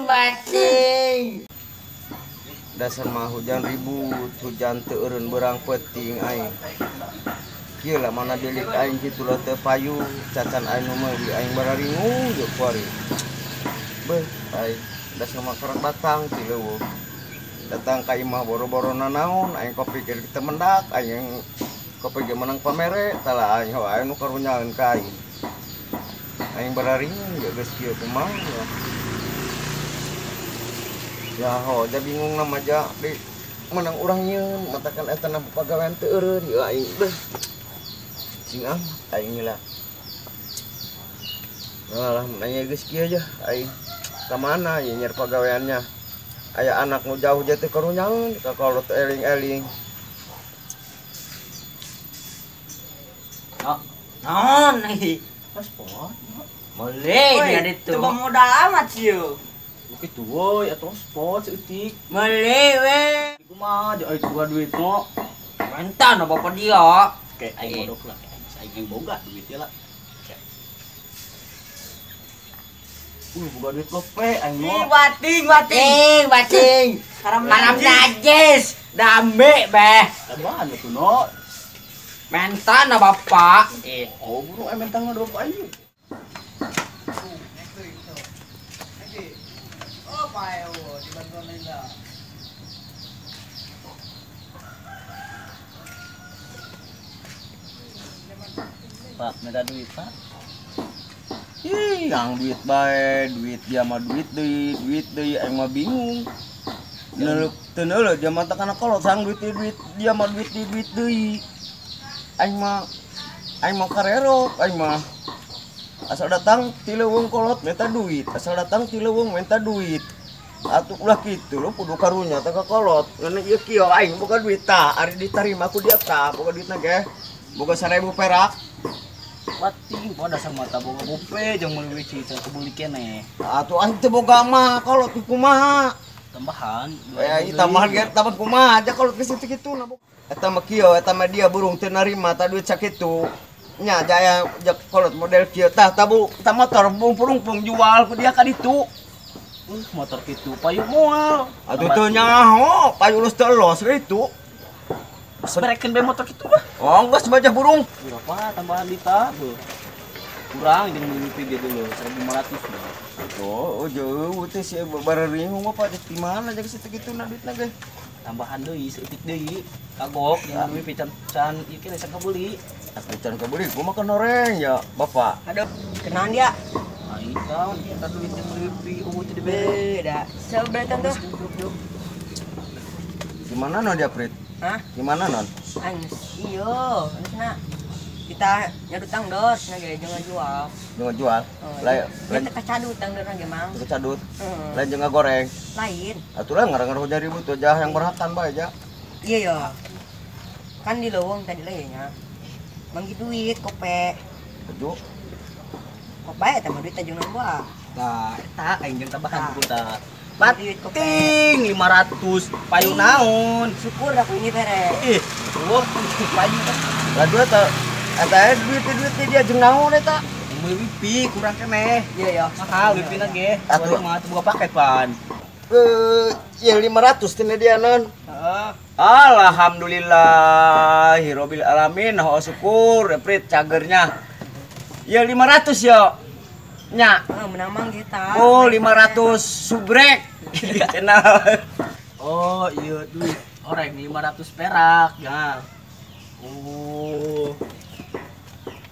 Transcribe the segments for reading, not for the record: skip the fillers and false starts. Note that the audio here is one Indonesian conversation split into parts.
bating. Dasar mah hujan ribut, hujan teu eureun beurang peuting aing. Kieu lah mana bilik aing kitu lah teu payu, cacan aing nu meuli aing bararingu jeung kuari. Beuh, aing dasar mah kerak batang ti leuweung. Datang ka imah boro-boro nanaon, aing kopikir kita mendak, aing kopikir menang pamere, tala aing ho aing nu karunyaeun ka aing. Aing bararingu ya geus kieu kumaha ya. Ya ho, jadi bingung nama aja di menang urang nyeun, matakan eta na pagawean teu eureun ya aing beuh. Sing aing lah. Alah, nanya geus kieu aja aing. Ka mana ye nyer pagaweannya? Aya anak nu jauh je teu karunyaeun, ka kolot eling-eling. Non nih. Paspor. Boleh jadi tuh. Coba modal amat sih yo. Kitu woi atuh sport seutik. Boleh we. Kumaha jeung aya boga duit mo. Mantan bapak dia. Oke, aing modok lah. Aing yang boga duit ya lah. Boga duit gope aing mo. Bating. Haram najis. Dambe beh. Tambahan atuh no. Mantan bapak. Oh, buru aya mentang na bapak aing. Pak, minta duit, Pak. Ih, yang duit bae, duit dia mah duit deui aing mah bingung. Neuleuh teu neuleuh dia mah takana kolot sang duit dia mah duit deui. Aing mah karerok, aing mah asal datang ti leuweung kolot minta duit, asal datang ti leuweung minta duit. Atuh ulah kitu lo kudu karunya teh ka kolot. Ngan ieu kieu aing boga duit tah, ari ditarima ku dia tah, boga duitna ge. Boga 1000 perak. Bating pada dasar mata boga gope jeung meuli cita kebuli keneh. Atuh aing teu boga mah kolot kumaha? Tambahan. Tambahan ge tambahan kumaha aja kolot geus kitu kituna. Eta mah kieu, eta mah dia burung teu narima tah duit sakitu. Nya jaya kolot model kieu tah motor pung jual ku dia ka ditu. Motor kitu payu moal. Atuh teu nyaho, payu lus teu los kitu. Seberekeun bae motor kitu mah. Oh, geus bajah burung. Berapa tambahan dita tuh? Kurang jeung mimpi ge dulu 1.500 mah. Oh, jeuh teh si bararingu mah pada di mana aja situ kituna duitna ge. Tambahan deui seutik deui. Kagok jeung mimpi can ieu keneh sak kabeli. Atuh can kabeli gua mah kenoreng ya, Bapak. Aduh, kenaan dia. Aing tahu kita duit jeung mimpi teh di Beda. Seberatan tuh. Gimana non dia, Prit? Hah? Gimana non? Iyo, na. Kita nyadut tangdor, na ge jeung ngajual. Jeung ngajual. Lain Kita kacadut tangdor na ge mang. kecadut. Lain jeung ngagoreng. Lain. Atuh lah ngarang hujan ribut tuh jah yang berhakan bae aja. Iya ya. Kan di leuweung tadi lah nya. Manggi duit kope. Tujuh. Kope eta mah duit jeung nambah. Tah, eta aing jeung tambahan ku tah. Duit kope. Bating 500 payu naon. Syukur aku ini bere. Ih, wah, payu tah. Lah duit eta duit dia jeung naon eta? Meuli wifi kurang keneh. Iya ya. Mahal wifi na ge. Atuh. Atuh mah teu boga paket pan. Ya 500 tina dia non. Heeh. Alhamdulillahirabbil alamin. Ho syukur Prit cagernya. Ya 500 yo. Nya. Menang mang kita. Oh 500 subrek. Kenal. Oh, iya duit. Orek 500 perak, ya. Oh.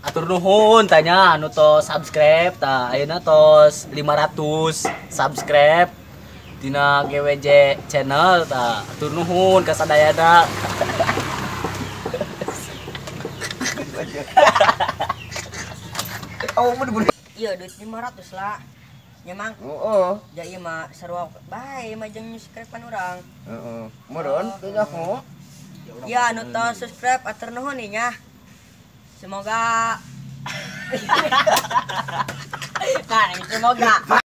Atur nuhun tanya anu tos subscribe tah ayeuna tos 500 subscribe dina GWJ channel tah atur nuhun ka sadayana. Oh bener. Iya duit 500 lah. Nya mang. Heeh. Ja ieu mah sarua bae mah jeung subscribe-an urang. Heeh. Modon teu nyaho. Ya anu tos subscribe atur nuhun nih nya. Semoga. Nah, semoga